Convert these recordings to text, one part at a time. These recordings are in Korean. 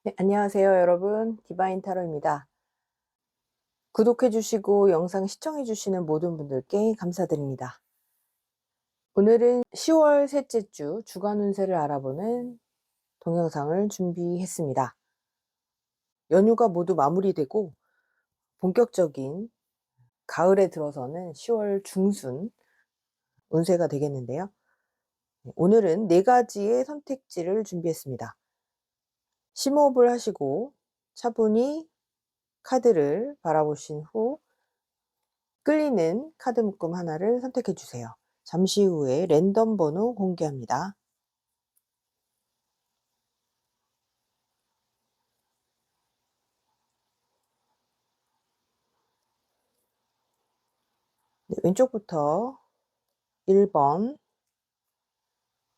네, 안녕하세요, 여러분. 디바인 타로입니다. 구독해 주시고 영상 시청해 주시는 모든 분들께 감사드립니다. 오늘은 10월 셋째 주 주간 운세를 알아보는 동영상을 준비했습니다. 연휴가 모두 마무리되고 본격적인 가을에 들어서는 10월 중순 운세가 되겠는데요. 오늘은 4가지의 선택지를 준비했습니다. 심호흡을 하시고 차분히 카드를 바라보신 후 끌리는 카드 묶음 하나를 선택해 주세요. 잠시 후에 랜덤 번호 공개합니다. 네, 왼쪽부터 1번,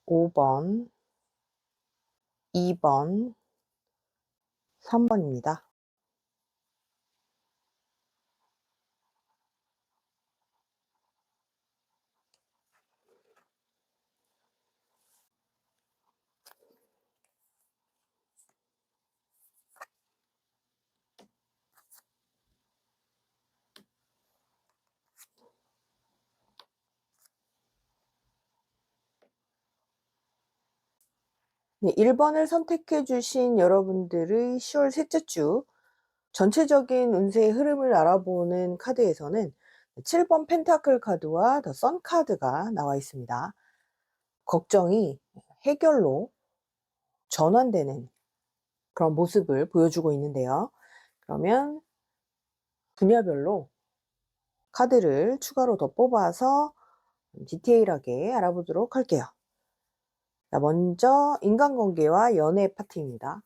5번, 2번, 3번입니다. 네, 1번을 선택해 주신 여러분들의 10월 셋째 주 전체적인 운세의 흐름을 알아보는 카드에서는 7번 펜타클 카드와 더 선 카드가 나와 있습니다. 걱정이 해결로 전환되는 그런 모습을 보여주고 있는데요. 그러면 분야별로 카드를 추가로 더 뽑아서 디테일하게 알아보도록 할게요. 자, 먼저 인간관계와 연애 파트입니다.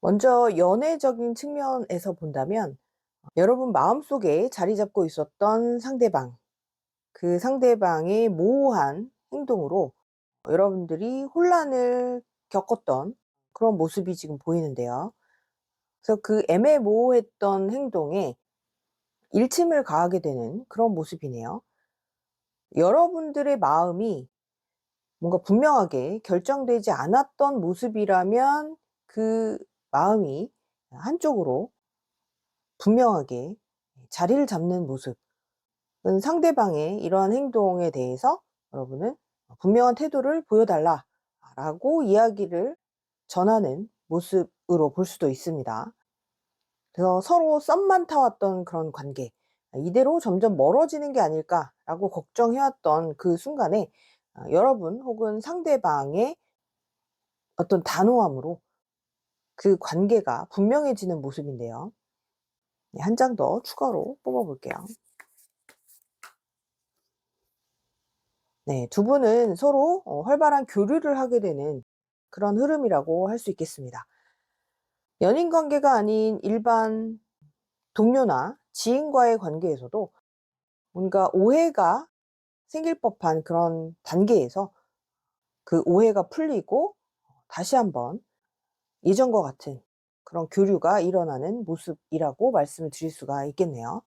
먼저 연애적인 측면에서 본다면 여러분 마음속에 자리 잡고 있었던 상대방, 그 상대방의 모호한 행동으로 여러분들이 혼란을 겪었던 그런 모습이 지금 보이는데요. 그래서 그 애매모호했던 행동에 일침을 가하게 되는 그런 모습이네요. 여러분들의 마음이 뭔가 분명하게 결정되지 않았던 모습이라면 그 마음이 한쪽으로 분명하게 자리를 잡는 모습은 상대방의 이러한 행동에 대해서 여러분은 분명한 태도를 보여달라라고 이야기를 전하는 모습으로 볼 수도 있습니다. 그래서 서로 썸만 타왔던 그런 관계, 이대로 점점 멀어지는 게 아닐까라고 걱정해왔던 그 순간에 여러분 혹은 상대방의 어떤 단호함으로 그 관계가 분명해지는 모습인데요. 네, 한 장 더 추가로 뽑아 볼게요. 네, 두 분은 서로 활발한 교류를 하게 되는 그런 흐름이라고 할 수 있겠습니다. 연인 관계가 아닌 일반 동료나 지인과의 관계에서도 뭔가 오해가 생길 법한 그런 단계에서 그 오해가 풀리고 다시 한번 예전과 같은 그런 교류가 일어나는 모습이라고 말씀을 드릴 수가 있겠네요.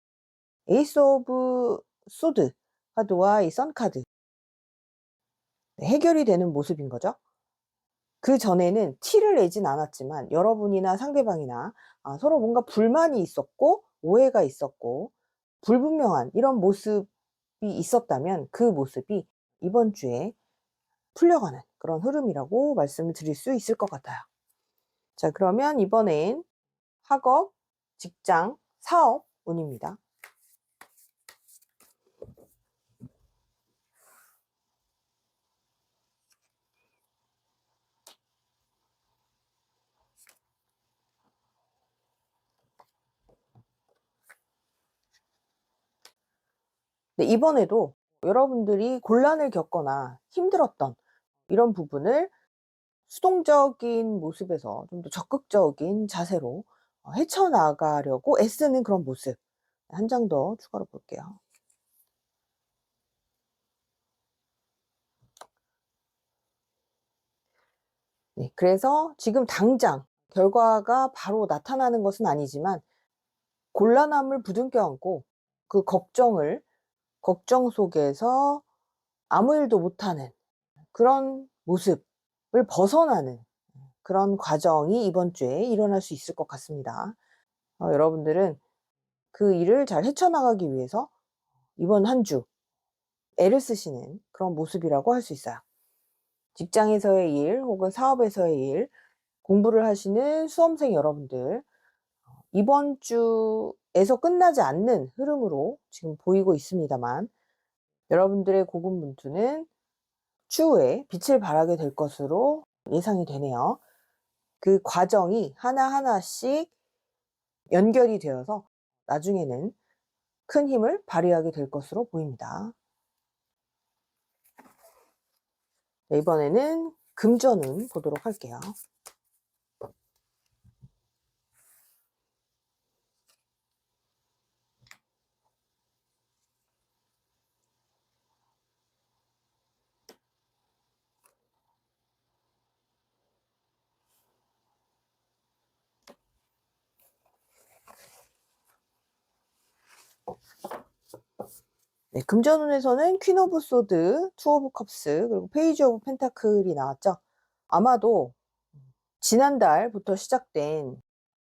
에이스 오브 소드 카드와 이 선 카드, 네, 해결이 되는 모습인 거죠. 그전에는 티를 내진 않았지만 여러분이나 상대방이나 서로 뭔가 불만이 있었고 오해가 있었고 불분명한 이런 모습이 있었다면 그 모습이 이번 주에 풀려가는 그런 흐름이라고 말씀을 드릴 수 있을 것 같아요. 자, 그러면 이번엔 학업, 직장, 사업 운입니다. 네, 이번에도 여러분들이 곤란을 겪거나 힘들었던 이런 부분을 수동적인 모습에서 좀 더 적극적인 자세로 헤쳐나가려고 애쓰는 그런 모습. 한 장 더 추가로 볼게요. 네, 그래서 지금 당장 결과가 바로 나타나는 것은 아니지만 곤란함을 부둥켜 안고 그 걱정 속에서 아무 일도 못하는 그런 모습을 벗어나는 그런 과정이 이번 주에 일어날 수 있을 것 같습니다. 여러분들은 그 일을 잘 헤쳐나가기 위해서 이번 한 주 애를 쓰시는 그런 모습이라고 할 수 있어요. 직장에서의 일 혹은 사업에서의 일, 공부를 하시는 수험생 여러분들, 이번 주에서 끝나지 않는 흐름으로 지금 보이고 있습니다만 여러분들의 고군분투는 추후에 빛을 발하게 될 것으로 예상이 되네요. 그 과정이 하나하나씩 연결이 되어서 나중에는 큰 힘을 발휘하게 될 것으로 보입니다. 네, 이번에는 금전운 보도록 할게요. 네, 금전운에서는 퀸 오브 소드, 투 오브 컵스, 그리고 페이지 오브 펜타클이 나왔죠. 아마도 지난달부터 시작된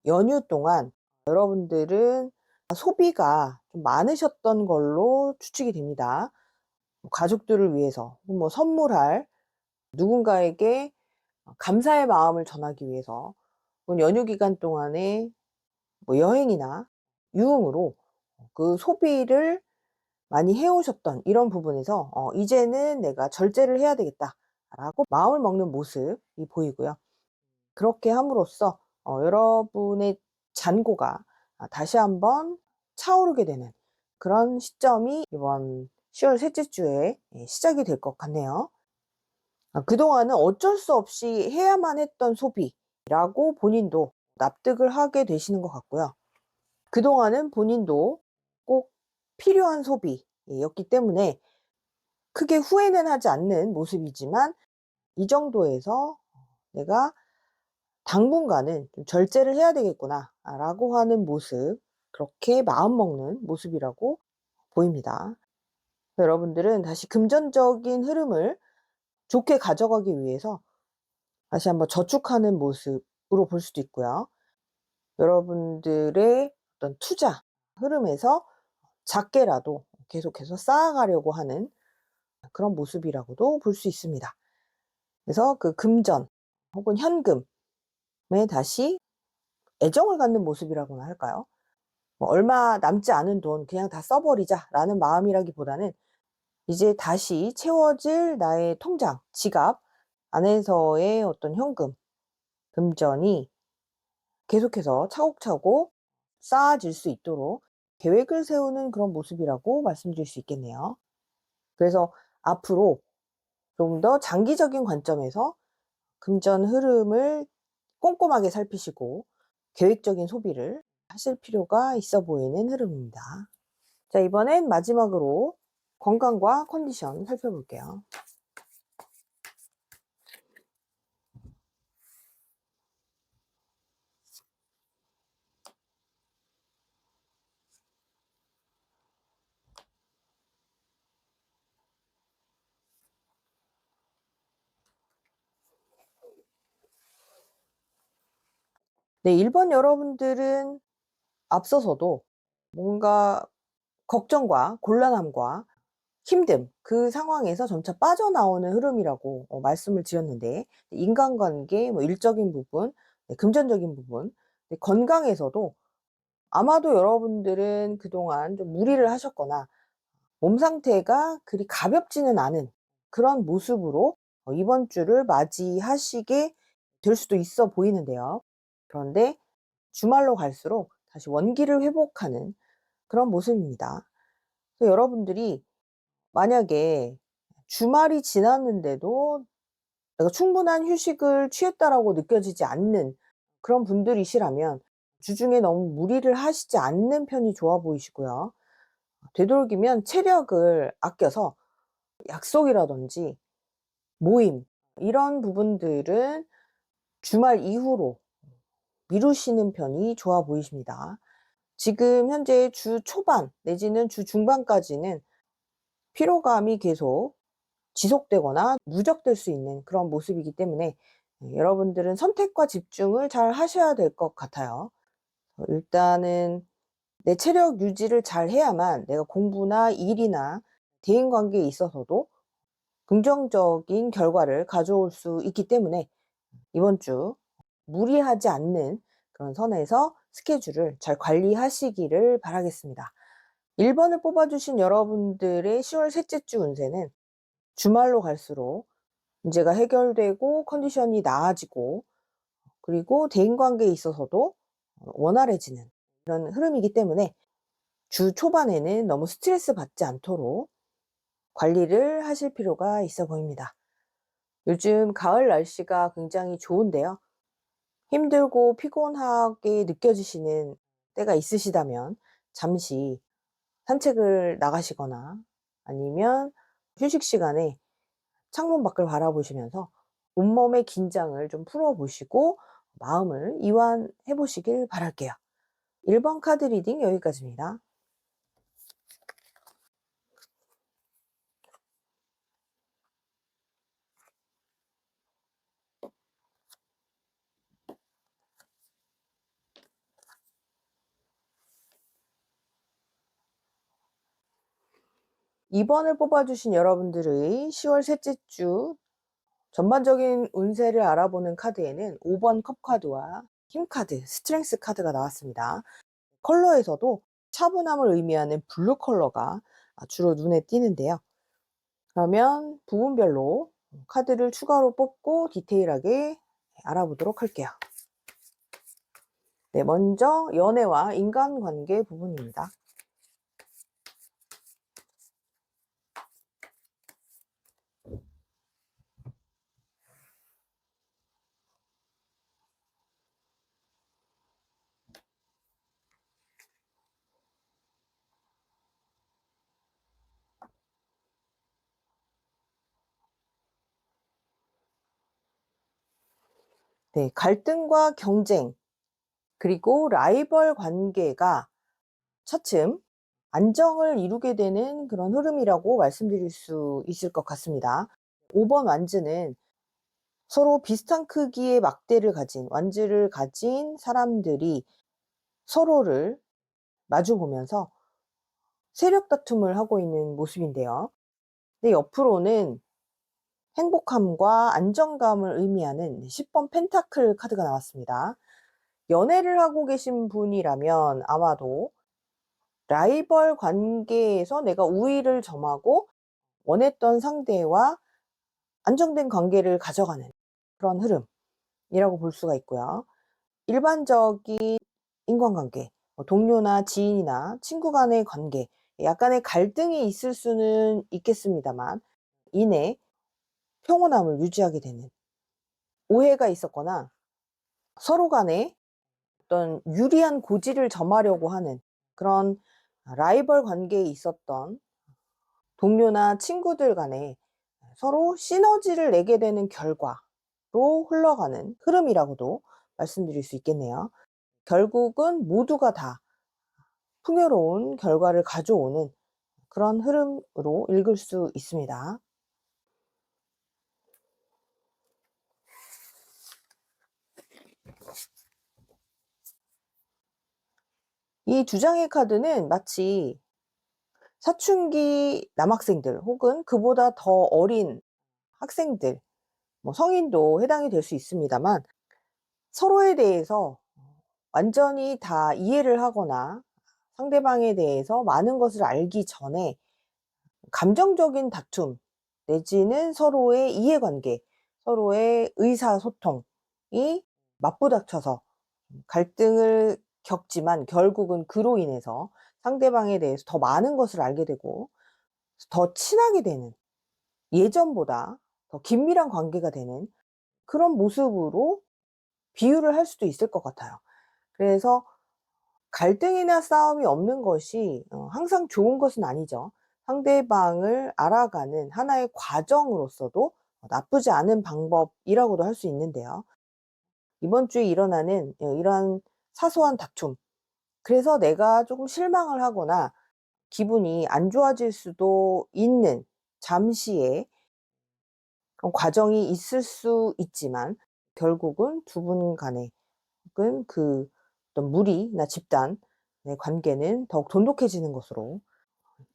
연휴 동안 여러분들은 소비가 좀 많으셨던 걸로 추측이 됩니다. 가족들을 위해서, 뭐 선물할, 누군가에게 감사의 마음을 전하기 위해서, 연휴 기간 동안에 뭐 여행이나 유흥으로 그 소비를 많이 해오셨던 이런 부분에서 이제는 내가 절제를 해야 되겠다라고 마음을 먹는 모습이 보이고요. 그렇게 함으로써 여러분의 잔고가 다시 한번 차오르게 되는 그런 시점이 이번 10월 셋째 주에 시작이 될 것 같네요. 그동안은 어쩔 수 없이 해야만 했던 소비라고 본인도 납득을 하게 되시는 것 같고요. 그동안은 본인도 꼭 필요한 소비였기 때문에 크게 후회는 하지 않는 모습이지만 이 정도에서 내가 당분간은 좀 절제를 해야 되겠구나 라고 하는 모습, 그렇게 마음먹는 모습이라고 보입니다. 여러분들은 다시 금전적인 흐름을 좋게 가져가기 위해서 다시 한번 저축하는 모습으로 볼 수도 있고요. 여러분들의 어떤 투자 흐름에서 작게라도 계속해서 쌓아가려고 하는 그런 모습이라고도 볼 수 있습니다. 그래서 그 금전 혹은 현금에 다시 애정을 갖는 모습이라고나 할까요? 뭐 얼마 남지 않은 돈 그냥 다 써버리자라는 마음이라기보다는 이제 다시 채워질 나의 통장, 지갑 안에서의 어떤 현금, 금전이 계속해서 차곡차곡 쌓아질 수 있도록 계획을 세우는 그런 모습이라고 말씀드릴 수 있겠네요. 그래서 앞으로 좀 더 장기적인 관점에서 금전 흐름을 꼼꼼하게 살피시고 계획적인 소비를 하실 필요가 있어 보이는 흐름입니다. 자, 이번엔 마지막으로 건강과 컨디션 살펴볼게요. 네, 1번 여러분들은 앞서서도 뭔가 걱정과 곤란함과 힘듦, 그 상황에서 점차 빠져나오는 흐름이라고 말씀을 드렸는데, 인간관계, 뭐 일적인 부분, 금전적인 부분, 건강에서도 아마도 여러분들은 그동안 좀 무리를 하셨거나 몸 상태가 그리 가볍지는 않은 그런 모습으로 이번 주를 맞이하시게 될 수도 있어 보이는데요. 그런데 주말로 갈수록 다시 원기를 회복하는 그런 모습입니다. 그래서 여러분들이 만약에 주말이 지났는데도 내가 충분한 휴식을 취했다라고 느껴지지 않는 그런 분들이시라면 주중에 너무 무리를 하시지 않는 편이 좋아 보이시고요. 되도록이면 체력을 아껴서 약속이라든지 모임 이런 부분들은 주말 이후로 미루시는 편이 좋아 보이십니다. 지금 현재 주 초반 내지는 주 중반까지는 피로감이 계속 지속되거나 누적될 수 있는 그런 모습이기 때문에 여러분들은 선택과 집중을 잘 하셔야 될 것 같아요. 일단은 내 체력 유지를 잘 해야만 내가 공부나 일이나 대인 관계에 있어서도 긍정적인 결과를 가져올 수 있기 때문에 이번 주 무리하지 않는 그런 선에서 스케줄을 잘 관리하시기를 바라겠습니다. 1 번을 뽑아 주신 여러분들의 10월 셋째 주 운세는 주말로 갈수록 문제가 해결되고 컨디션이 나아지고 그리고 대인관계에 있어서도 원활해지는 그런 흐름이기 때문에 주 초반에는 너무 스트레스 받지 않도록 관리를 하실 필요가 있어 보입니다. 요즘 가을 날씨가 굉장히 좋은데요. 힘들고 피곤하게 느껴지시는 때가 있으시다면 잠시 산책을 나가시거나 아니면 휴식 시간에 창문 밖을 바라보시면서 온몸의 긴장을 좀 풀어 보시고 마음을 이완해 보시길 바랄게요. 1번 카드 리딩 여기까지입니다. 이 번을 뽑아 주신 여러분들의 10월 셋째 주 전반적인 운세를 알아보는 카드에는 5번 컵 카드와 힘 카드, 스트렝스 카드가 나왔습니다. 컬러에서도 차분함을 의미하는 블루 컬러가 주로 눈에 띄는데요. 그러면 부분별로 카드를 추가로 뽑고 디테일하게 알아보도록 할게요. 네, 먼저 연애와 인간관계 부분입니다. 네, 갈등과 경쟁 그리고 라이벌 관계가 차츰 안정을 이루게 되는 그런 흐름이라고 말씀드릴 수 있을 것 같습니다. 5번 완즈는 서로 비슷한 크기의 막대를 가진 완즈를 가진 사람들이 서로를 마주 보면서 세력 다툼을 하고 있는 모습인데요. 근데 옆으로는 행복함과 안정감을 의미하는 10번 펜타클 카드가 나왔습니다. 연애를 하고 계신 분이라면 아마도 라이벌 관계에서 내가 우위를 점하고 원했던 상대와 안정된 관계를 가져가는 그런 흐름이라고 볼 수가 있고요. 일반적인 인간관계, 동료나 지인이나 친구 간의 관계, 약간의 갈등이 있을 수는 있겠습니다만 이내 평온함을 유지하게 되는, 오해가 있었거나 서로 간에 어떤 유리한 고지를 점하려고 하는 그런 라이벌 관계에 있었던 동료나 친구들 간에 서로 시너지를 내게 되는 결과로 흘러가는 흐름이라고도 말씀드릴 수 있겠네요. 결국은 모두가 다 풍요로운 결과를 가져오는 그런 흐름으로 읽을 수 있습니다. 이 두 장의 카드는 마치 사춘기 남학생들 혹은 그보다 더 어린 학생들, 성인도 해당이 될 수 있습니다만 서로에 대해서 완전히 다 이해를 하거나 상대방에 대해서 많은 것을 알기 전에 감정적인 다툼 내지는 서로의 이해관계, 서로의 의사소통이 맞부닥쳐서 갈등을 겪지만 결국은 그로 인해서 상대방에 대해서 더 많은 것을 알게 되고 더 친하게 되는, 예전보다 더 긴밀한 관계가 되는 그런 모습으로 비유를 할 수도 있을 것 같아요. 그래서 갈등이나 싸움이 없는 것이 항상 좋은 것은 아니죠. 상대방을 알아가는 하나의 과정으로서도 나쁘지 않은 방법이라고도 할 수 있는데요. 이번 주에 일어나는 이러한 사소한 다툼, 그래서 내가 조금 실망을 하거나 기분이 안 좋아질 수도 있는 잠시의 그런 과정이 있을 수 있지만, 결국은 두 분 간에 혹은 그 어떤 무리나 집단의 관계는 더욱 돈독해지는 것으로,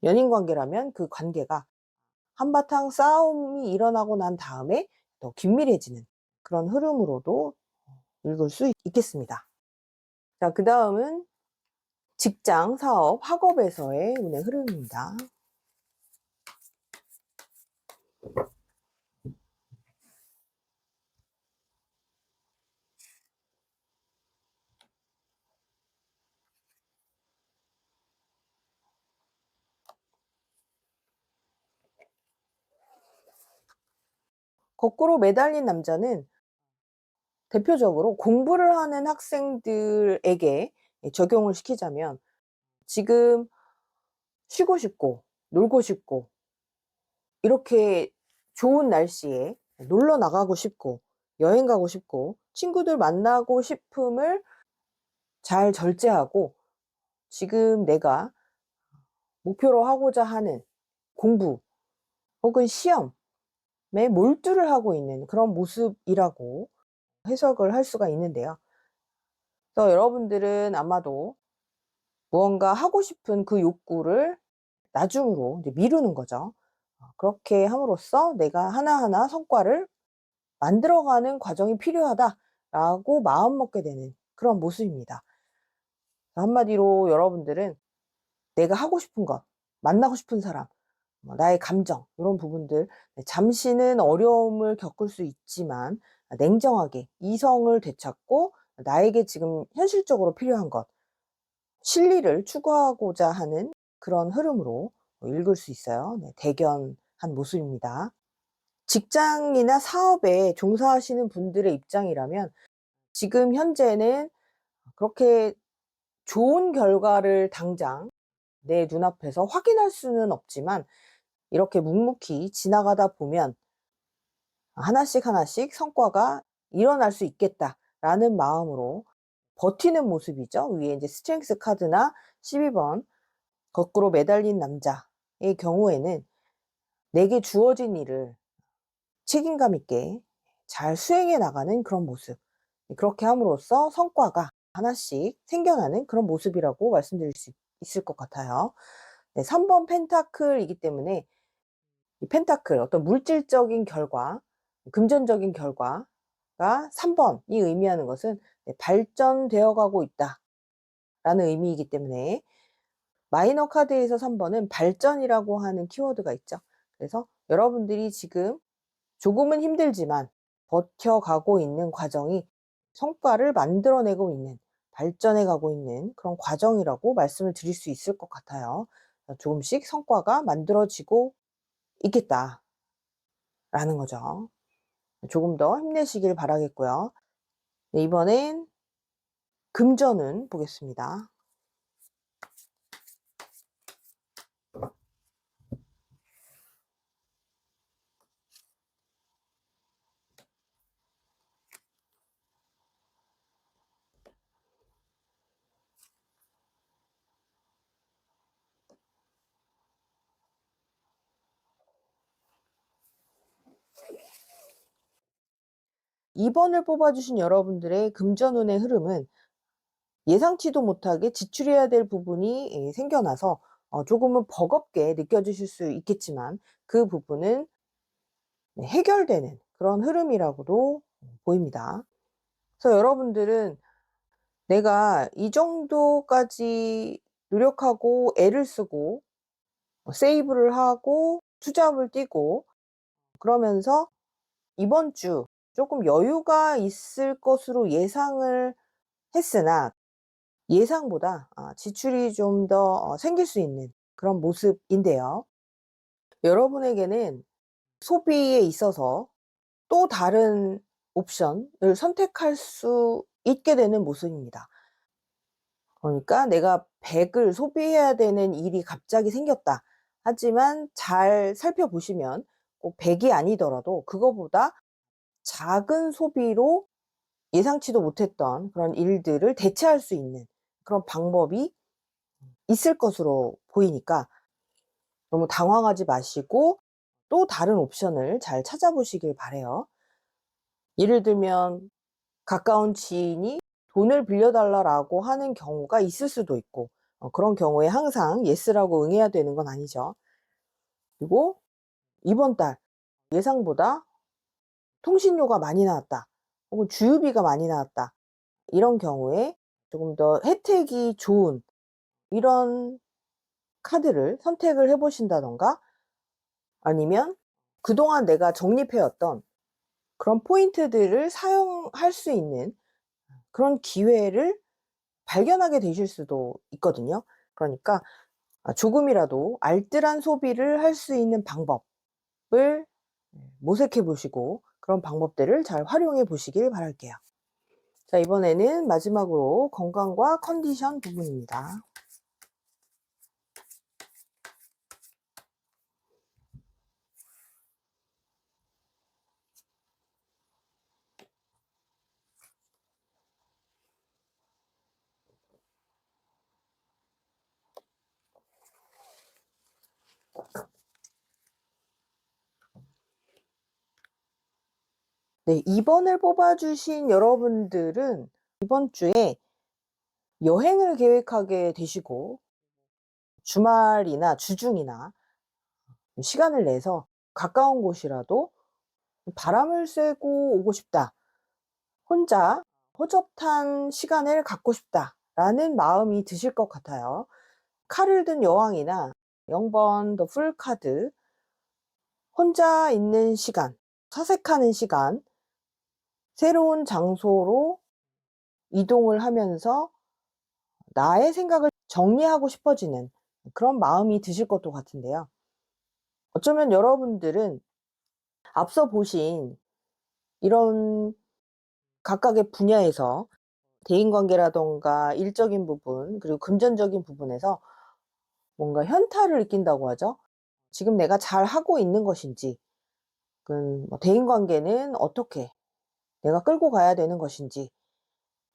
연인 관계라면 그 관계가 한바탕 싸움이 일어나고 난 다음에 더 긴밀해지는 그런 흐름으로도 읽을 수 있겠습니다. 자, 그다음은 직장, 사업, 학업에서의 운의 흐름입니다. 거꾸로 매달린 남자는 대표적으로 공부를 하는 학생들에게 적용을 시키자면, 지금 쉬고 싶고 놀고 싶고 이렇게 좋은 날씨에 놀러 나가고 싶고 여행 가고 싶고 친구들 만나고 싶음을 잘 절제하고, 지금 내가 목표로 하고자 하는 공부 혹은 시험에 몰두를 하고 있는 그런 모습이라고 해석을 할 수가 있는데요. 그래서 여러분들은 아마도 무언가 하고 싶은 그 욕구를 나중으로 이제 미루는 거죠. 그렇게 함으로써 내가 하나하나 성과를 만들어가는 과정이 필요하다라고 마음먹게 되는 그런 모습입니다. 한마디로 여러분들은 내가 하고 싶은 것, 만나고 싶은 사람, 나의 감정, 이런 부분들, 잠시는 어려움을 겪을 수 있지만 냉정하게 이성을 되찾고 나에게 지금 현실적으로 필요한 것, 실리를 추구하고자 하는 그런 흐름으로 읽을 수 있어요. 대견한 모습입니다. 직장이나 사업에 종사하시는 분들의 입장이라면 지금 현재는 그렇게 좋은 결과를 당장 내 눈앞에서 확인할 수는 없지만, 이렇게 묵묵히 지나가다 보면 하나씩 하나씩 성과가 일어날 수 있겠다라는 마음으로 버티는 모습이죠. 위에 이제 스트렝스 카드나 12번 거꾸로 매달린 남자의 경우에는 내게 주어진 일을 책임감 있게 잘 수행해 나가는 그런 모습, 그렇게 함으로써 성과가 하나씩 생겨나는 그런 모습이라고 말씀드릴 수 있을 것 같아요. 3번 펜타클이기 때문에 이 펜타클, 어떤 물질적인 결과, 금전적인 결과가 3번이 의미하는 것은 발전되어 가고 있다라는 의미이기 때문에, 마이너 카드에서 3번은 발전이라고 하는 키워드가 있죠. 그래서 여러분들이 지금 조금은 힘들지만 버텨가고 있는 과정이 성과를 만들어내고 있는, 발전해 가고 있는 그런 과정이라고 말씀을 드릴 수 있을 것 같아요. 조금씩 성과가 만들어지고 있겠다라는 거죠. 조금 더 힘내시길 바라겠고요. 네, 이번엔 금전운 보겠습니다. (2번을) 뽑아주신 여러분들의 금전운의 흐름은 예상치도 못하게 지출해야 될 부분이 생겨나서 조금은 버겁게 느껴지실 수 있겠지만, 그 부분은 해결되는 그런 흐름이라고도 보입니다. 그래서 여러분들은 내가 이 정도까지 노력하고 애를 쓰고 세이브를 하고 투잡을 뛰고 그러면서 이번 주 조금 여유가 있을 것으로 예상을 했으나, 예상보다 지출이 좀 더 생길 수 있는 그런 모습인데요. 여러분에게는 소비에 있어서 또 다른 옵션을 선택할 수 있게 되는 모습입니다. 그러니까 내가 100을 소비해야 되는 일이 갑자기 생겼다. 하지만 잘 살펴보시면 꼭 100이 아니더라도 그거보다 작은 소비로 예상치도 못했던 그런 일들을 대체할 수 있는 그런 방법이 있을 것으로 보이니까 너무 당황하지 마시고 또 다른 옵션을 잘 찾아보시길 바라요. 예를 들면 가까운 지인이 돈을 빌려달라고 하는 경우가 있을 수도 있고, 그런 경우에 항상 예스라고 응해야 되는 건 아니죠. 그리고 이번 달 예상보다 통신료가 많이 나왔다, 혹은 주유비가 많이 나왔다, 이런 경우에 조금 더 혜택이 좋은 이런 카드를 선택을 해 보신다던가, 아니면 그동안 내가 적립해 왔던 그런 포인트들을 사용할 수 있는 그런 기회를 발견하게 되실 수도 있거든요. 그러니까 조금이라도 알뜰한 소비를 할 수 있는 방법을 모색해 보시고 그런 방법들을 잘 활용해 보시길 바랄게요. 자, 이번에는 마지막으로 건강과 컨디션 부분입니다. 네, 2번을 뽑아 주신 여러분들은 이번 주에 여행을 계획하게 되시고 주말이나 주중이나 시간을 내서 가까운 곳이라도 '바람을 쐬고 오고 싶다. 혼자 호젓한 시간을 갖고 싶다.'라는 마음이 드실 것 같아요. 칼을 든 여왕이나 0번 더 풀 카드, 혼자 있는 시간, 사색하는 시간, 새로운 장소로 이동을 하면서 나의 생각을 정리하고 싶어지는 그런 마음이 드실 것도 같은데요. 어쩌면 여러분들은 앞서 보신 이런 각각의 분야에서 대인관계라든가 일적인 부분, 그리고 금전적인 부분에서 뭔가 현타를 느낀다고 하죠. 지금 내가 잘하고 있는 것인지, 뭐 대인관계는 어떻게 내가 끌고 가야 되는 것인지,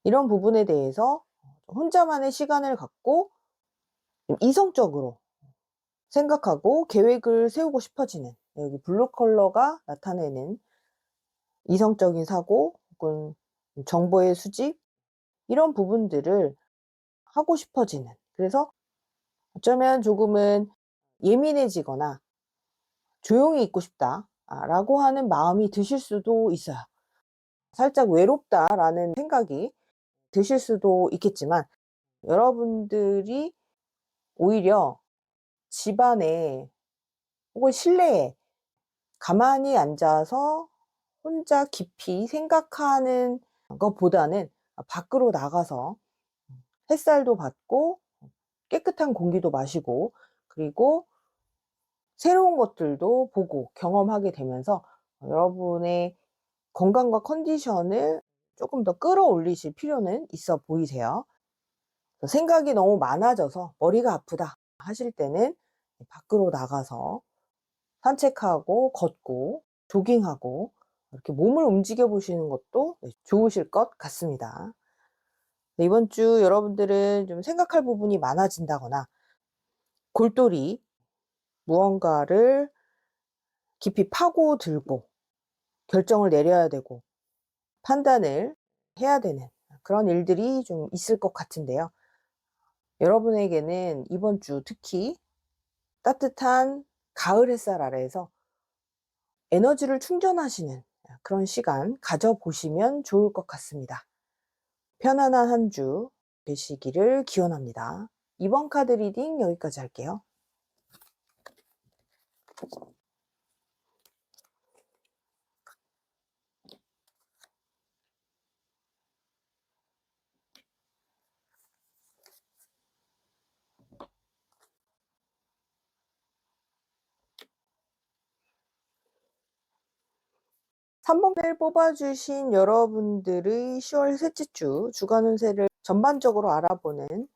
이런 부분에 대해서 혼자만의 시간을 갖고 좀 이성적으로 생각하고 계획을 세우고 싶어지는, 여기 블루 컬러가 나타내는 이성적인 사고 혹은 정보의 수집, 이런 부분들을 하고 싶어지는, 그래서 어쩌면 조금은 예민해지거나 '조용히 있고 싶다.' 라고 하는 마음이 드실 수도 있어요. 살짝 '외롭다.'라는 생각이 드실 수도 있겠지만, 여러분들이 오히려 집안에 혹은 실내에 가만히 앉아서 혼자 깊이 생각하는 것보다는 밖으로 나가서 햇살도 받고 깨끗한 공기도 마시고, 그리고 새로운 것들도 보고 경험하게 되면서 여러분의 건강과 컨디션을 조금 더 끌어올리실 필요는 있어 보이세요. 생각이 너무 많아져서 '머리가 아프다.' 하실 때는 밖으로 나가서 산책하고 걷고 조깅하고 이렇게 몸을 움직여 보시는 것도 좋으실 것 같습니다. 네, 이번 주 여러분들은 좀 생각할 부분이 많아진다거나 골똘히 무언가를 깊이 파고들고 결정을 내려야 되고 판단을 해야 되는 그런 일들이 좀 있을 것 같은데요. 여러분에게는 이번 주 특히 따뜻한 가을 햇살 아래에서 에너지를 충전하시는 그런 시간 가져보시면 좋을 것 같습니다. 편안한 한 주 되시기를 기원합니다. 이번 카드 리딩 여기까지 할게요. 3번을 뽑아 주신 여러분들의 10월 셋째 주 주간 운세를 전반적으로 알아보는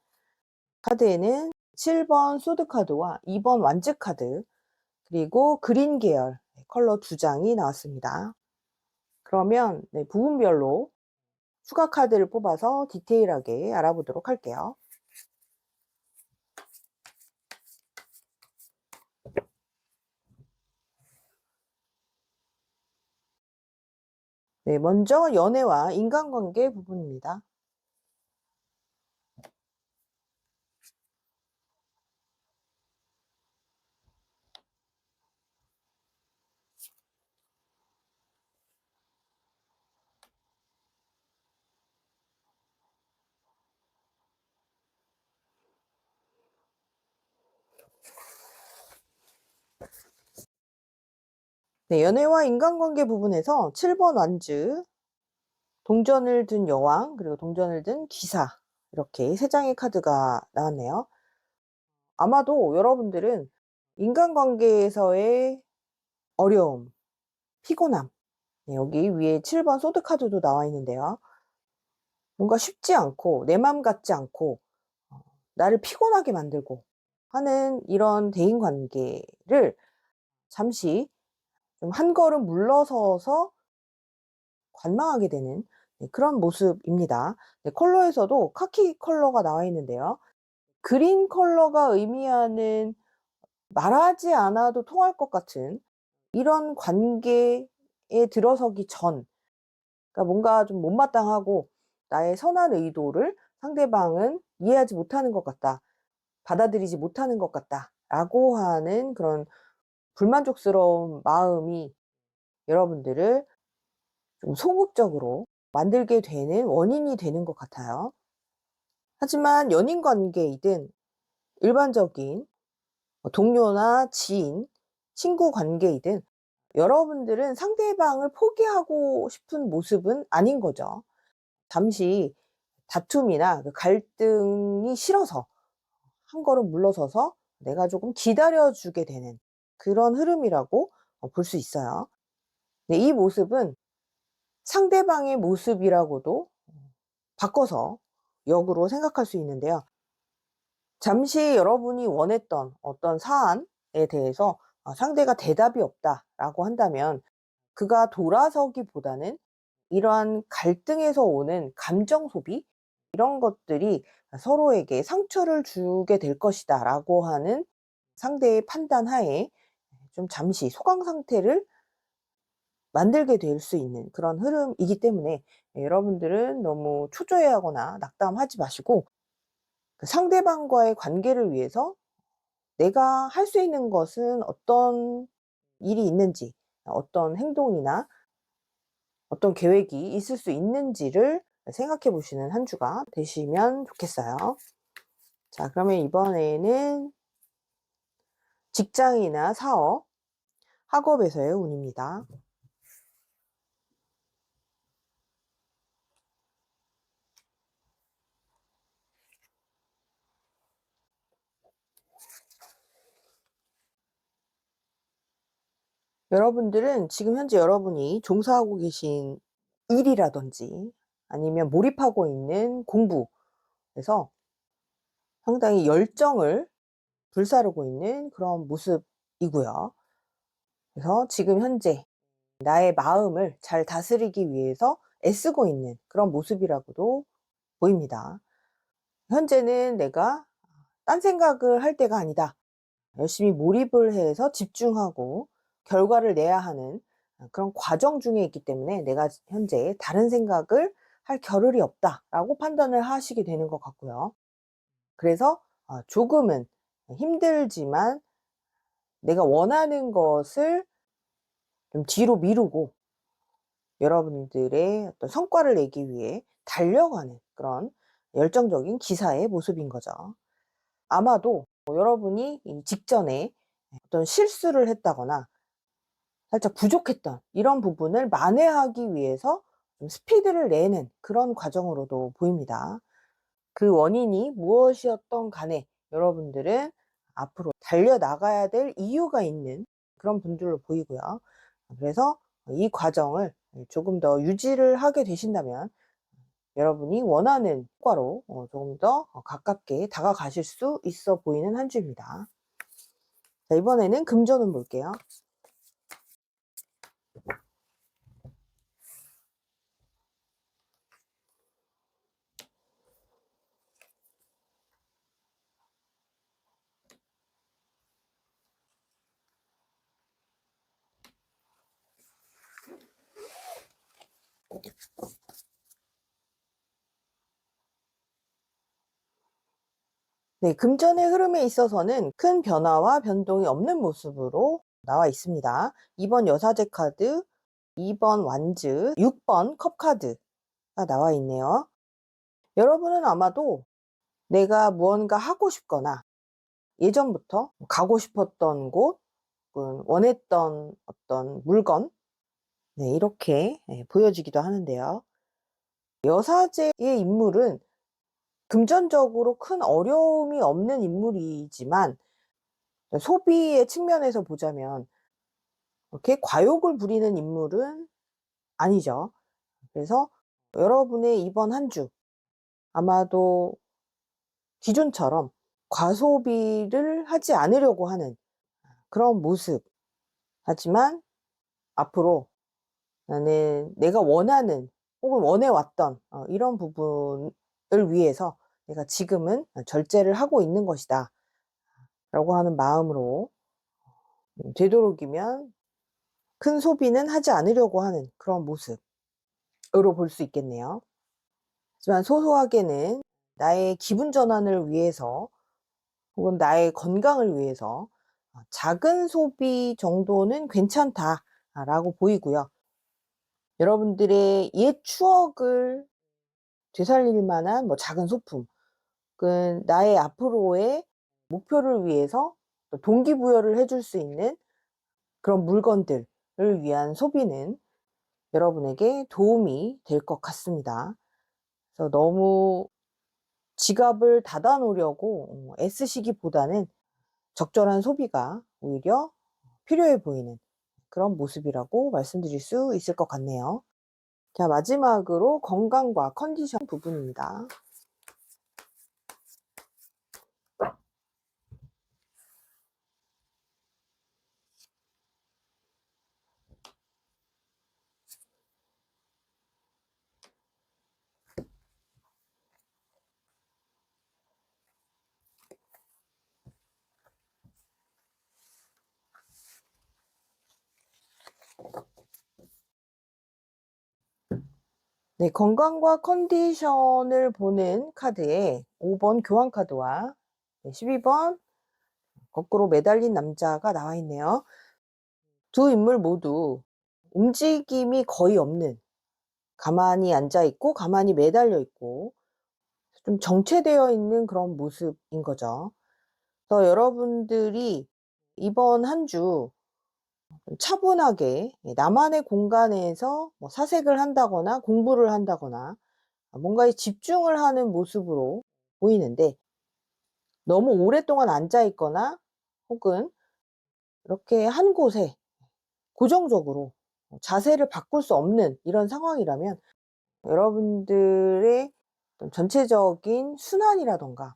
카드에는 7번 소드카드와 2번 완즈카드, 그리고 그린 계열 컬러 2장이 나왔습니다. 그러면 부분별로 추가 카드를 뽑아서 디테일하게 알아보도록 할게요. 먼저 연애와 인간관계 부분입니다. 연애와 인간관계 부분에서 7번 완즈, 동전을 든 여왕, 그리고 동전을 든 기사, 이렇게 3장의 카드가 나왔네요. 아마도 여러분들은 인간관계에서의 어려움, 피곤함, 여기 위에 7번 소드 카드도 나와 있는데요. 뭔가 쉽지 않고 내 맘 같지 않고 나를 피곤하게 만들고 하는 이런 대인관계를 잠시 좀 한 걸음 물러서서 관망하게 되는 그런 모습입니다. 컬러에서도 카키 컬러가 나와 있는데요. 그린 컬러가 의미하는 말하지 않아도 통할 것 같은 이런 관계에 들어서기 전, 그러니까 뭔가 좀 못마땅하고 나의 선한 의도를 상대방은 이해하지 못하는 것 같다, 받아들이지 못하는 것 같다 라고 하는 그런 불만족스러운 마음이 여러분들을 좀 소극적으로 만들게 되는 원인이 되는 것 같아요. 하지만 연인 관계이든 일반적인 동료나 지인, 친구 관계이든 여러분들은 상대방을 포기하고 싶은 모습은 아닌 거죠. 잠시 다툼이나 그 갈등이 싫어서 한 걸음 물러서서 내가 조금 기다려주게 되는 그런 흐름이라고 볼 수 있어요. 이 모습은 상대방의 모습이라고도 바꿔서 역으로 생각할 수 있는데요. 잠시 여러분이 원했던 어떤 사안에 대해서 상대가 대답이 없다라고 한다면 그가 돌아서기보다는 이러한 갈등에서 오는 감정 소비, 이런 것들이 서로에게 상처를 주게 될 것이다 라고 하는 상대의 판단 하에 좀 잠시 소강 상태를 만들게 될 수 있는 그런 흐름이기 때문에 여러분들은 너무 초조해하거나 낙담하지 마시고 그 상대방과의 관계를 위해서 내가 할 수 있는 것은 어떤 일이 있는지, 어떤 행동이나 어떤 계획이 있을 수 있는지를 생각해 보시는 한 주가 되시면 좋겠어요. 자, 그러면 이번에는 직장이나 사업, 학업에서의 운입니다. 여러분들은 지금 현재 여러분이 종사하고 계신 일이라든지 아니면 몰입하고 있는 공부에서 상당히 열정을 불사르고 있는 그런 모습이고요. 그래서 지금 현재 나의 마음을 잘 다스리기 위해서 애쓰고 있는 그런 모습이라고도 보입니다. 현재는 내가 딴 생각을 할 때가 아니다. 열심히 몰입을 해서 집중하고 결과를 내야 하는 그런 과정 중에 있기 때문에 내가 현재 다른 생각을 할 겨를이 없다라고 판단을 하시게 되는 것 같고요. 그래서 조금은 힘들지만 내가 원하는 것을 좀 뒤로 미루고 여러분들의 어떤 성과를 내기 위해 달려가는 그런 열정적인 기사의 모습인 거죠. 아마도 여러분이 이 직전에 어떤 실수를 했다거나 살짝 부족했던 이런 부분을 만회하기 위해서 좀 스피드를 내는 그런 과정으로도 보입니다. 그 원인이 무엇이었던 간에 여러분들은 앞으로 달려나가야 될 이유가 있는 그런 분들로 보이고요. 그래서 이 과정을 조금 더 유지를 하게 되신다면 여러분이 원하는 효과로 조금 더 가깝게 다가가실 수 있어 보이는 한 주입니다. 자, 이번에는 금전운 볼게요. 네, 금전의 흐름에 있어서는 큰 변화와 변동이 없는 모습으로 나와 있습니다. 2번 여사제 카드, 2번 완즈, 6번 컵 카드가 나와 있네요. 여러분은 아마도 내가 무언가 하고 싶거나 예전부터 가고 싶었던 곳, 원했던 어떤 물건, 네, 이렇게 보여지기도 하는데요. 여사제의 인물은 금전적으로 큰 어려움이 없는 인물이지만 소비의 측면에서 보자면 이렇게 과욕을 부리는 인물은 아니죠. 그래서 여러분의 이번 한 주 아마도 기존처럼 과소비를 하지 않으려고 하는 그런 모습. 하지만 앞으로 나는 내가 원하는 혹은 원해왔던 이런 부분을 위해서 내가 지금은 절제를 하고 있는 것이다 라고 하는 마음으로 되도록이면 큰 소비는 하지 않으려고 하는 그런 모습으로 볼 수 있겠네요. 하지만 소소하게는 나의 기분 전환을 위해서 혹은 나의 건강을 위해서 작은 소비 정도는 괜찮다라고 보이고요. 여러분들의 옛 추억을 되살릴 만한 작은 소품, 나의 앞으로의 목표를 위해서 동기부여를 해줄 수 있는 그런 물건들을 위한 소비는 여러분에게 도움이 될 것 같습니다. 그래서 너무 지갑을 닫아 놓으려고 애쓰시기보다는 적절한 소비가 오히려 필요해 보이는 그런 모습이라고 말씀드릴 수 있을 것 같네요. 자, 마지막으로 건강과 컨디션 부분입니다. 네, 건강과 컨디션을 보는 카드에 5번 교환 카드와 12번 거꾸로 매달린 남자가 나와 있네요. 두 인물 모두 움직임이 거의 없는, 가만히 앉아 있고 가만히 매달려 있고 좀 정체되어 있는 그런 모습인 거죠. 그래서 여러분들이 이번 한 주 차분하게 나만의 공간에서 사색을 한다거나 공부를 한다거나 뭔가에 집중을 하는 모습으로 보이는데, 너무 오랫동안 앉아 있거나 혹은 이렇게 한 곳에 고정적으로 자세를 바꿀 수 없는 이런 상황이라면 여러분들의 어떤 전체적인 순환이라던가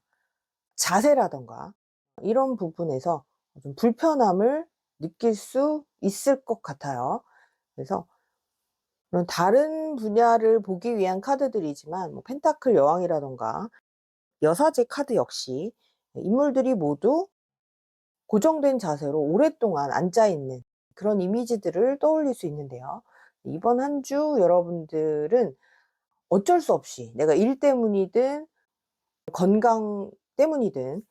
자세라던가 이런 부분에서 좀 불편함을 느낄 수 있을 것 같아요. 그래서 그런 다른 분야를 보기 위한 카드들이지만 펜타클 여왕이라던가 여사제 카드 역시 인물들이 모두 고정된 자세로 오랫동안 앉아 있는 그런 이미지들을 떠올릴 수 있는데요. 이번 한 주 여러분들은 어쩔 수 없이 내가 일 때문이든 건강 때문이든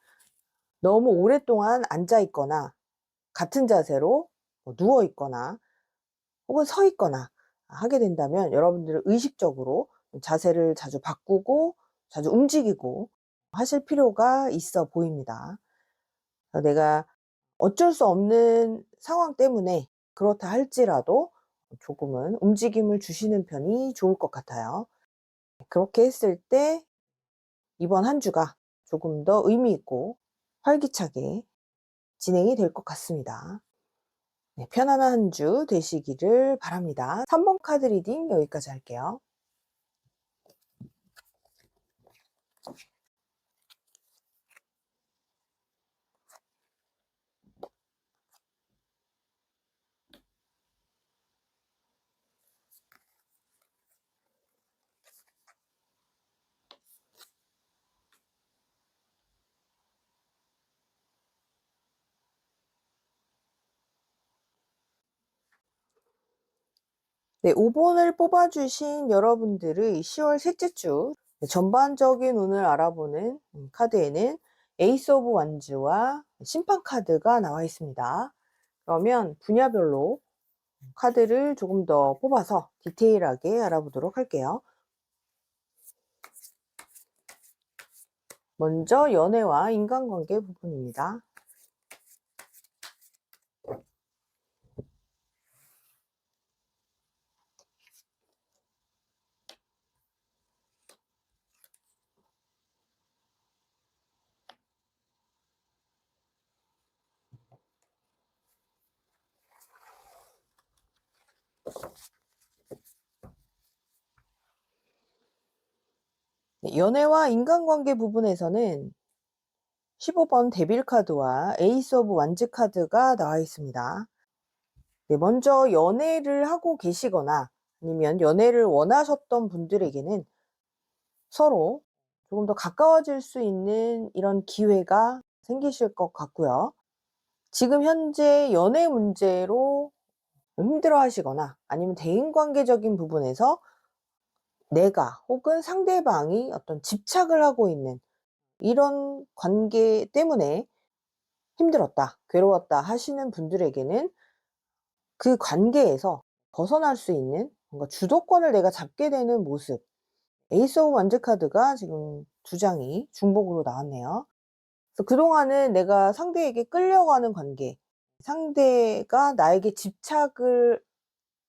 너무 오랫동안 앉아 있거나 같은 자세로 누워 있거나 혹은 서 있거나 하게 된다면 여러분들은 의식적으로 자세를 자주 바꾸고 자주 움직이고 하실 필요가 있어 보입니다. 내가 어쩔 수 없는 상황 때문에 그렇다 할지라도 조금은 움직임을 주시는 편이 좋을 것 같아요. 그렇게 했을 때 이번 한 주가 조금 더 의미 있고 활기차게 진행이 될 것 같습니다. 네, 편안한 한 주 되시기를 바랍니다. 3번 카드 리딩 여기까지 할게요. 네, 5번을 뽑아주신 여러분들의 10월 셋째 주 전반적인 운을 알아보는 카드에는 에이스 오브 완즈와 심판 카드가 나와 있습니다. 그러면 분야별로 카드를 조금 더 뽑아서 디테일하게 알아보도록 할게요. 먼저 연애와 인간관계 부분입니다. 네, 연애와 인간관계 부분에서는 15번 데빌 카드와 에이스 오브 완즈 카드가 나와 있습니다. 네, 먼저 연애를 하고 계시거나 아니면 연애를 원하셨던 분들에게는 서로 조금 더 가까워질 수 있는 이런 기회가 생기실 것 같고요. 지금 현재 연애 문제로 힘들어 하시거나 아니면 대인관계적인 부분에서 내가 혹은 상대방이 어떤 집착을 하고 있는 이런 관계 때문에 힘들었다, 괴로웠다 하시는 분들에게는 그 관계에서 벗어날 수 있는 뭔가 주도권을 내가 잡게 되는 모습. 에이스 오브 완즈 카드가 지금 두 장이 중복으로 나왔네요. 그래서 그동안은 내가 상대에게 끌려가는 관계, 상대가 나에게 집착을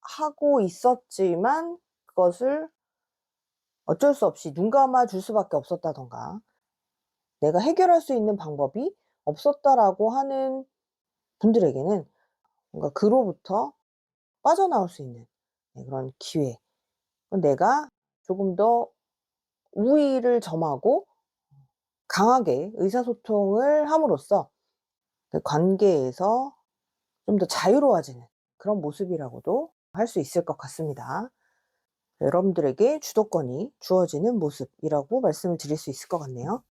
하고 있었지만 그것을 어쩔 수 없이 눈 감아 줄 수밖에 없었다던가, 내가 해결할 수 있는 방법이 없었다라고 하는 분들에게는 뭔가 그로부터 빠져나올 수 있는 그런 기회. 내가 조금 더 우위를 점하고 강하게 의사소통을 함으로써 그 관계에서 좀 더 자유로워지는 그런 모습이라고도 할 수 있을 것 같습니다. 여러분들에게 주도권이 주어지는 모습이라고 말씀을 드릴 수 있을 것 같네요.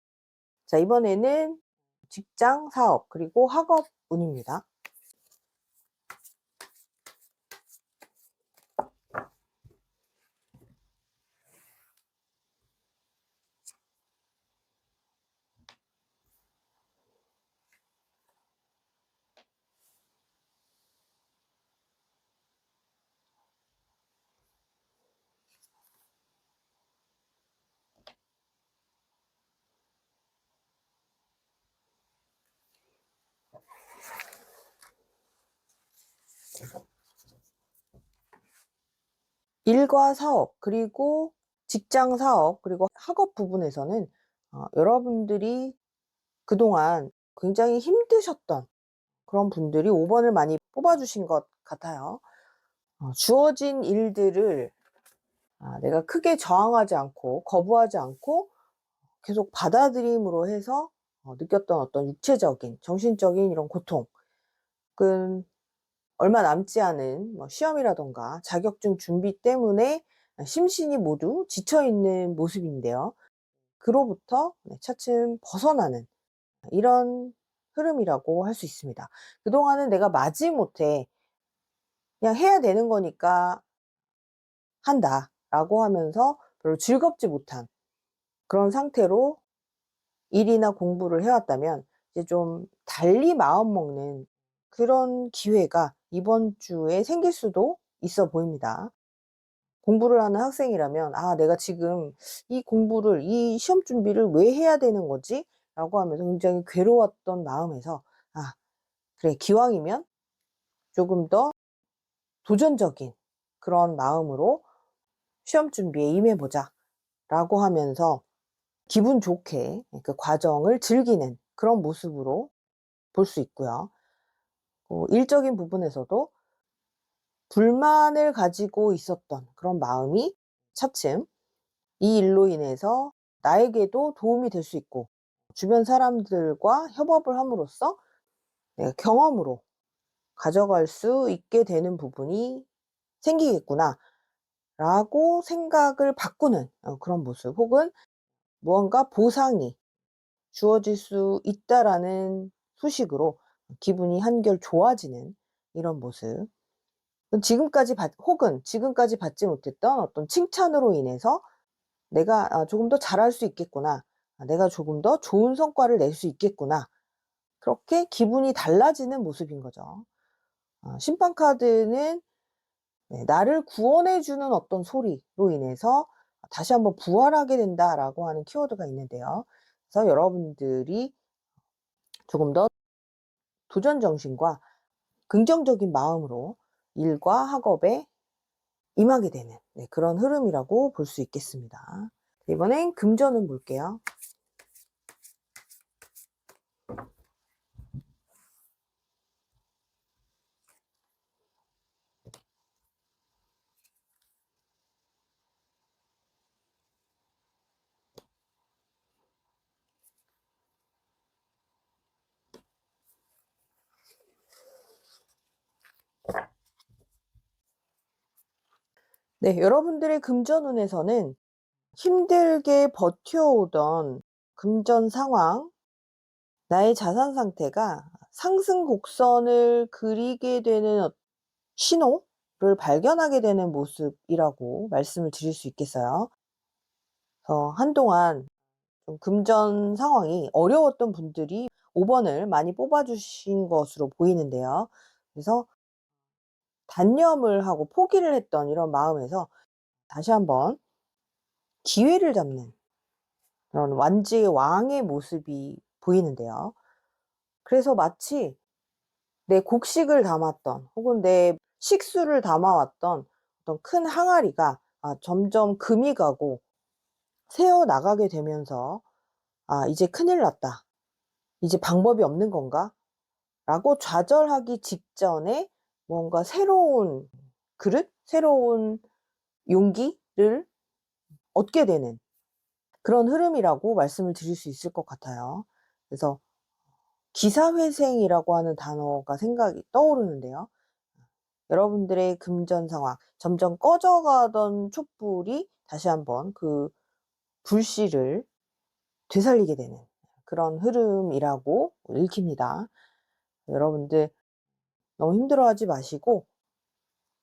자, 이번에는 직장, 사업, 그리고 학업 운입니다. 일과 사업, 그리고 직장 사업, 그리고 학업 부분에서는 여러분들이 그동안 굉장히 힘드셨던 그런 분들이 5번을 많이 뽑아주신 것 같아요. 주어진 일들을 내가 크게 저항하지 않고 거부하지 않고 계속 받아들임으로 해서 느꼈던 어떤 육체적인, 정신적인 이런 고통, 혹은 얼마 남지 않은 뭐 시험이라던가 자격증 준비 때문에 심신이 모두 지쳐있는 모습인데요. 그로부터 차츰 벗어나는 이런 흐름이라고 할 수 있습니다. 그동안은 내가 마지못해 그냥 해야 되는 거니까 한다라고 하면서 별로 즐겁지 못한 그런 상태로 일이나 공부를 해왔다면, 이제 좀 달리 마음먹는 그런 기회가 이번 주에 생길 수도 있어 보입니다. 공부를 하는 학생이라면 '아, 내가 지금 이 공부를, 이 시험 준비를 왜 해야 되는 거지?' 라고 하면서 굉장히 괴로웠던 마음에서 '아, 그래, 기왕이면 조금 더 도전적인 그런 마음으로 시험 준비에 임해 보자.'라고 하면서 기분 좋게 그 과정을 즐기는 그런 모습으로 볼 수 있고요. 일적인 부분에서도 불만을 가지고 있었던 그런 마음이 차츰 이 일로 인해서 나에게도 도움이 될 수 있고, 주변 사람들과 협업을 함으로써 내가 경험으로 가져갈 수 있게 되는 부분이 생기겠구나라고 생각을 바꾸는 그런 모습, 혹은 무언가 보상이 주어질 수 있다라는 소식으로 기분이 한결 좋아지는 이런 모습. 혹은 지금까지 받지 못했던 어떤 칭찬으로 인해서 '내가 조금 더 잘할 수 있겠구나. 내가 조금 더 좋은 성과를 낼 수 있겠구나.' 그렇게 기분이 달라지는 모습인 거죠. 심판 카드는 나를 구원해 주는 어떤 소리로 인해서 '다시 한번 부활하게 된다.'라고 하는 키워드가 있는데요. 그래서 여러분들이 조금 더 도전 정신과 긍정적인 마음으로 일과 학업에 임하게 되는 그런 흐름이라고 볼 수 있겠습니다. 이번엔 금전운 볼게요. 네, 여러분들의 금전운에서는 힘들게 버텨오던 금전 상황, 나의 자산 상태가 상승 곡선을 그리게 되는 신호를 발견하게 되는 모습이라고 말씀을 드릴 수 있겠어요. 한동안 좀 금전 상황이 어려웠던 분들이 5 번을 많이 뽑아 주신 것으로 보이는데요. 그래서 단념을 하고 포기를 했던 이런 마음에서 다시 한번 기회를 잡는 그런 완지의 왕의 모습이 보이는데요. 그래서 마치 내 곡식을 담았던 혹은 내 식수를 담아왔던 어떤 큰 항아리가 점점 금이 가고 새어 나가게 되면서 '아 이제 큰일 났다. 이제 방법이 없는 건가?' 라고 좌절하기 직전에 뭔가 새로운 그릇, 새로운 용기를 얻게 되는 그런 흐름이라고 말씀을 드릴 수 있을 것 같아요. 그래서 기사회생이라고 하는 단어가 생각이 떠오르는데요. 여러분들의 금전 상황, 점점 꺼져가던 촛불이 다시 한번 그 불씨를 되살리게 되는 그런 흐름이라고 읽힙니다. 여러분들 너무 힘들어하지 마시고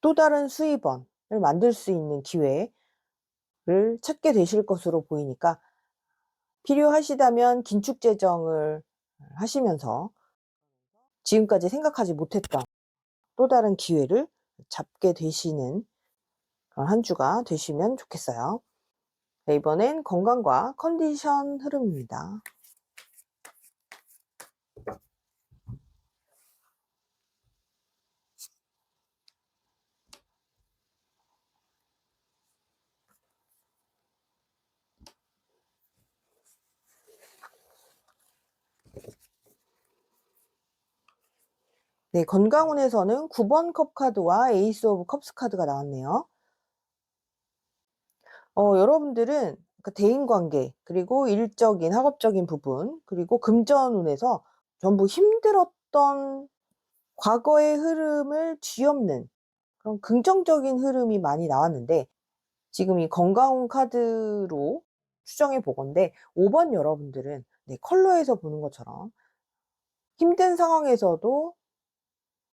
또 다른 수입원을 만들 수 있는 기회를 찾게 되실 것으로 보이니까 필요하시다면 긴축 재정을 하시면서 지금까지 생각하지 못했던 또 다른 기회를 잡게 되시는 그런 한 주가 되시면 좋겠어요. 네, 이번엔 건강과 컨디션 흐름입니다. 네, 건강운에서는 9번 컵 카드와 에이스 오브 컵스 카드가 나왔네요. 여러분들은 그 대인관계 그리고 일적인 학업적인 부분 그리고 금전운에서 전부 힘들었던 과거의 흐름을 뒤엎는 그런 긍정적인 흐름이 많이 나왔는데 지금 이 건강운 카드로 추정해 보건대 5번 여러분들은 컬러에서 보는 것처럼 힘든 상황에서도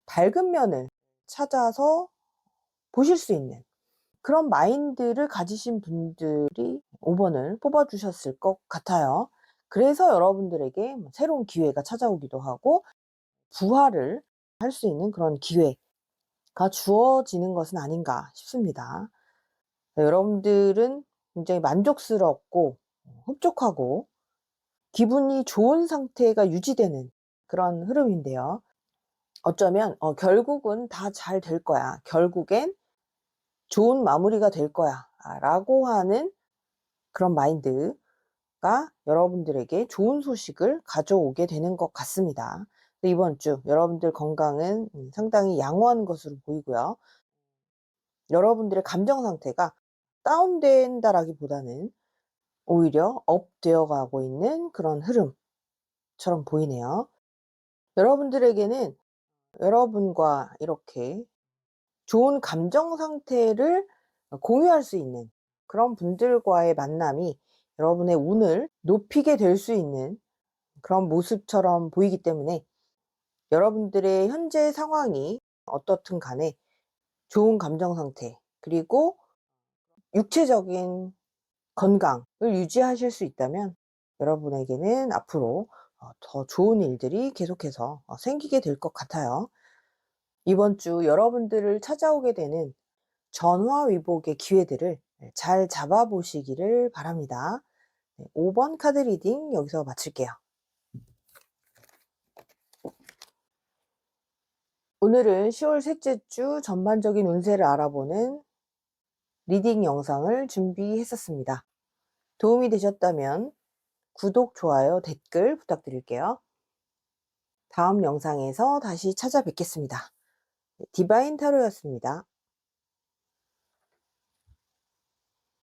밝은 면을 찾아서 보실 수 있는 그런 마인드를 가지신 분들이 5 번을 뽑아 주셨을 것 같아요. 그래서 여러분들에게 새로운 기회가 찾아오기도 하고 부활을 할 수 있는 그런 기회가 주어지는 것은 아닌가 싶습니다. 여러분들은 굉장히 만족스럽고 흡족하고 기분이 좋은 상태가 유지되는 그런 흐름인데요. 어쩌면 '결국은 다 잘 될 거야. 결국엔 좋은 마무리가 될 거야.' 라고 하는 그런 마인드가 여러분들에게 좋은 소식을 가져오게 되는 것 같습니다. 이번 주 여러분들 건강은 상당히 양호한 것으로 보이고요. 여러분들의 감정 상태가 다운된다라기보다는 오히려 업 되어 가고 있는 그런 흐름처럼 보이네요. 여러분들에게는 여러분과 이렇게 좋은 감정 상태를 공유할 수 있는 그런 분들과의 만남이 여러분의 운을 높이게 될 수 있는 그런 모습처럼 보이기 때문에 여러분들의 현재 상황이 어떻든 간에 좋은 감정 상태, 그리고 육체적인 건강을 유지하실 수 있다면 여러분에게는 앞으로 더 좋은 일들이 계속해서 생기게 될 것 같아요. 이번 주 여러분들을 찾아오게 되는 전화위복의 기회들을 잘 잡아 보시기를 바랍니다. 네, 5번 카드 리딩 여기서 마칠게요. 오늘은 10월 셋째 주 전반적인 운세를 알아보는 리딩 영상을 준비했었습니다. 도움이 되셨다면 구독, 좋아요, 댓글 부탁드릴게요. 다음 영상에서 다시 찾아뵙겠습니다. 디바인 타로였습니다.